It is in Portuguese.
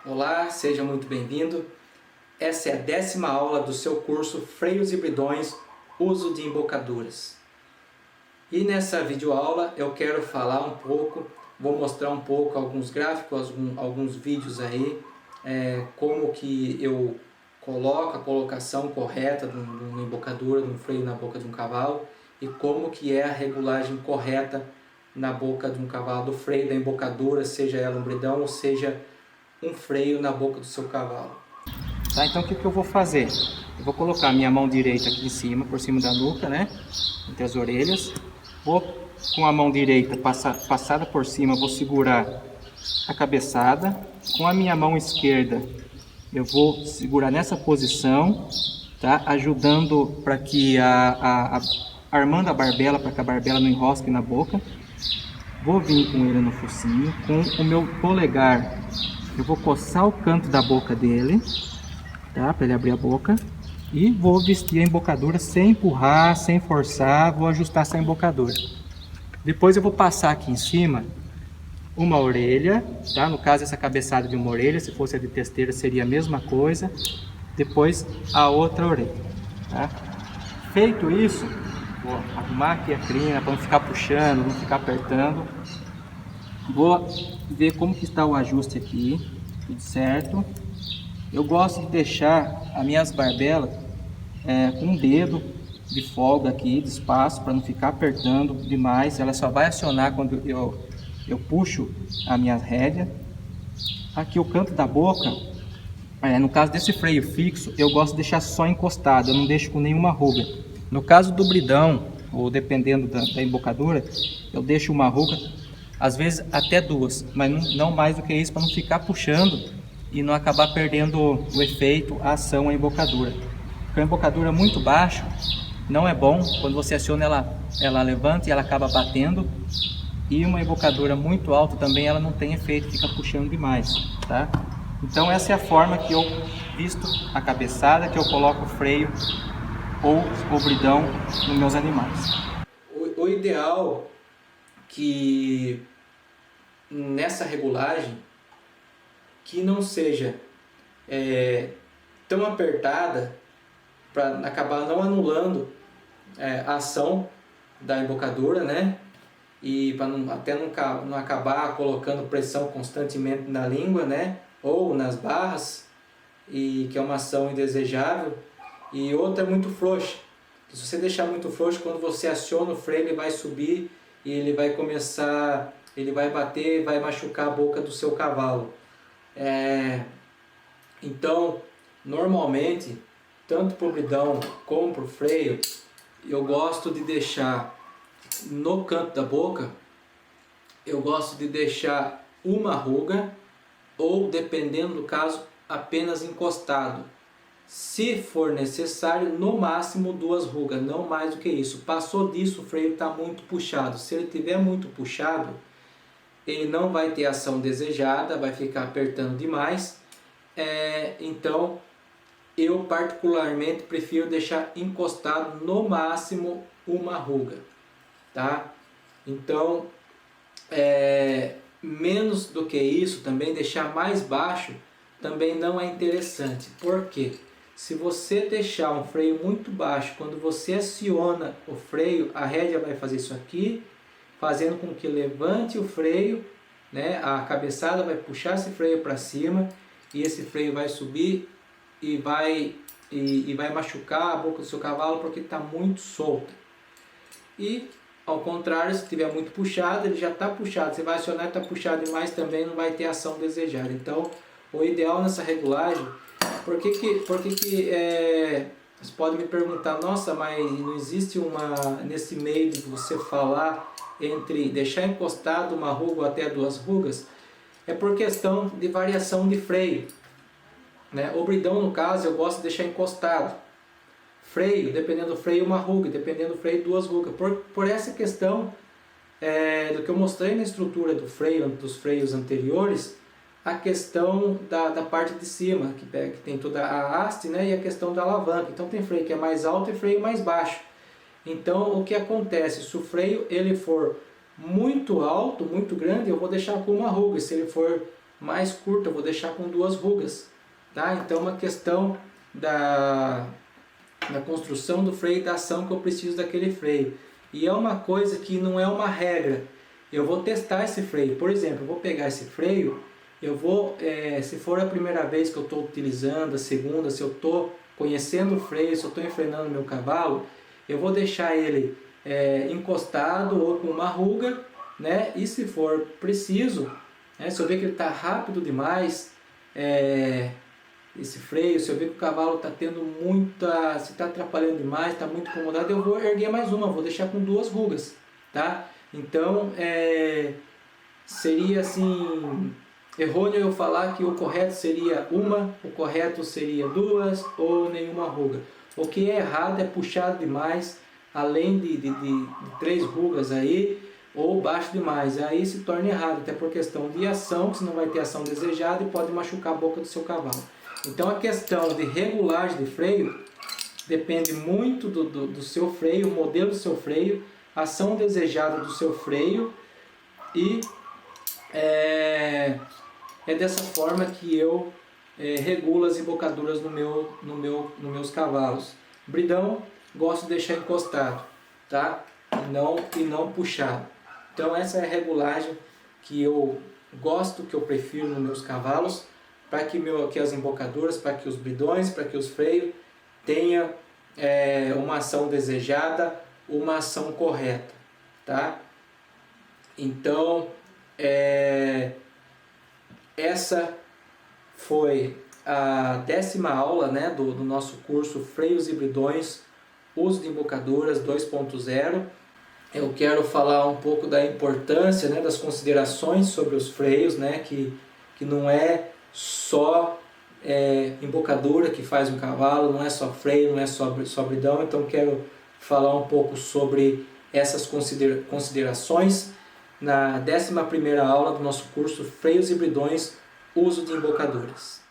Olá, seja muito bem-vindo. Essa é a 10ª aula do seu curso Freios e Bridões, Uso de Embocaduras. E nessa videoaula eu quero falar um pouco, vou mostrar um pouco alguns gráficos, alguns vídeos aí, como que eu coloco a colocação correta de uma embocadura, de um freio na boca de um cavalo e como que é a regulagem correta na boca de um cavalo, do freio da embocadura, seja ela um bridão ou seja um freio na boca do seu cavalo. Tá, então o que eu vou fazer? Eu vou colocar a minha mão direita aqui em cima, por cima da nuca, né? Entre as orelhas. Vou com a mão direita passada por cima, vou segurar a cabeçada. Com a minha mão esquerda, eu vou segurar nessa posição, tá? Ajudando para que armando a barbela, para que a barbela não enrosque na boca. Vou vir com ele no focinho, com o meu polegar eu vou coçar o canto da boca dele, tá? Para ele abrir a boca. E vou vestir a embocadura sem empurrar, sem forçar, vou ajustar essa embocadura. Depois eu vou passar aqui em cima uma orelha, tá? No caso essa cabeçada de uma orelha, se fosse a de testeira seria a mesma coisa. Depois a outra orelha, tá? Feito isso, vou arrumar aqui a crina para não ficar puxando, não ficar apertando. Vou ver como que está o ajuste aqui, tudo certo. Eu gosto de deixar as minhas barbelas com um dedo de folga aqui, de espaço, para não ficar apertando demais. Ela só vai acionar quando eu puxo a minha rédea. Aqui o canto da boca, no caso desse freio fixo, eu gosto de deixar só encostado, eu não deixo com nenhuma ruga. No caso do bridão, ou dependendo da embocadura, eu deixo uma ruga, às vezes até duas, mas não mais do que isso, para não ficar puxando e não acabar perdendo o efeito, a ação, a embocadura. Porque a embocadura muito baixa não é bom, quando você aciona ela levanta e ela acaba batendo. E uma embocadura muito alta também ela não tem efeito, fica puxando demais, tá? Então essa é a forma que eu visto a cabeçada, que eu coloco o freio ou o bridão nos meus animais. O ideal que nessa regulagem que não seja tão apertada para acabar não anulando a ação da embocadura, né? E para até não acabar colocando pressão constantemente na língua, né? Ou nas barras, e que é uma ação indesejável. E outra é muito frouxa. Se você deixar muito frouxo, quando você aciona o freio, ele vai subir e ele vai começar, ele vai bater, vai machucar a boca do seu cavalo. Então, normalmente, tanto para o bridão como para o freio, eu gosto de deixar no canto da boca, eu gosto de deixar uma ruga, ou dependendo do caso, apenas encostado. Se for necessário, no máximo 2 rugas, não mais do que isso. Passou disso, o freio está muito puxado. Se ele estiver muito puxado, ele não vai ter ação desejada, vai ficar apertando demais. Então, eu particularmente prefiro deixar encostado no máximo uma ruga, tá? Então, menos do que isso, também deixar mais baixo, também não é interessante. Por quê? Se você deixar um freio muito baixo, quando você aciona o freio, a rédea vai fazer isso aqui, fazendo com que levante o freio, né? A cabeçada vai puxar esse freio para cima e esse freio vai subir e vai machucar a boca do seu cavalo porque está muito solta. E ao contrário, se estiver muito puxado, ele já está puxado. Você vai acionar, está puxado demais, também não vai ter ação desejada. Então, o ideal nessa regulagem, por que você pode me perguntar, nossa, mas não existe nesse meio de você falar entre deixar encostado uma ruga ou até 2 rugas? É por questão de variação de freio, né? O bridão, no caso, eu gosto de deixar encostado. Freio, dependendo do freio, uma ruga, dependendo do freio, 2 rugas. Por essa questão do que eu mostrei na estrutura do freio, dos freios anteriores, a questão da parte de cima, que tem toda a haste, né, e a questão da alavanca. Então tem freio que é mais alto e freio mais baixo. Então o que acontece? Se o freio ele for muito alto, muito grande, eu vou deixar com uma ruga. Se ele for mais curta, eu vou deixar com 2 rugas, tá? Então é uma questão da construção do freio e da ação que eu preciso daquele freio. E é uma coisa que não é uma regra. Eu vou testar esse freio. Por exemplo, eu vou pegar esse freio, eu vou, se for a primeira vez que eu estou utilizando, a segunda, se eu estou conhecendo o freio, se eu estou enfrenando meu cavalo, eu vou deixar ele encostado ou com uma ruga, né? E se for preciso, se eu ver que ele está rápido demais, esse freio, se eu ver que o cavalo está tendo muita, se está atrapalhando demais, está muito incomodado, eu vou erguer mais uma, vou deixar com 2 rugas, tá? Então, seria assim, errôneo eu falar que o correto seria uma, o correto seria 2 ou nenhuma ruga. O que é errado é puxar demais, além de 3 rugas aí, ou baixo demais, aí se torna errado, até por questão de ação, que você não vai ter ação desejada e pode machucar a boca do seu cavalo. Então a questão de regulagem de freio depende muito do seu freio, o modelo do seu freio, a ação desejada do seu freio, e é dessa forma que eu regulo as embocaduras nos meus cavalos. Bridão, gosto de deixar encostado, tá? E não puxado. Então essa é a regulagem que eu gosto, que eu prefiro nos meus cavalos, para que as embocaduras, para que os bridões, para que os freios tenham uma ação desejada, uma ação correta, tá? Então, essa foi a 10ª aula, né, do nosso curso Freios e Bridões, Uso de Embocaduras 2.0. Eu quero falar um pouco da importância, né, das considerações sobre os freios, né, que não é só embocadura que faz um cavalo, não é só freio, não é só bridão. Então quero falar um pouco sobre essas considerações na 11ª aula do nosso curso Freios e Bridões, Uso de Embocaduras.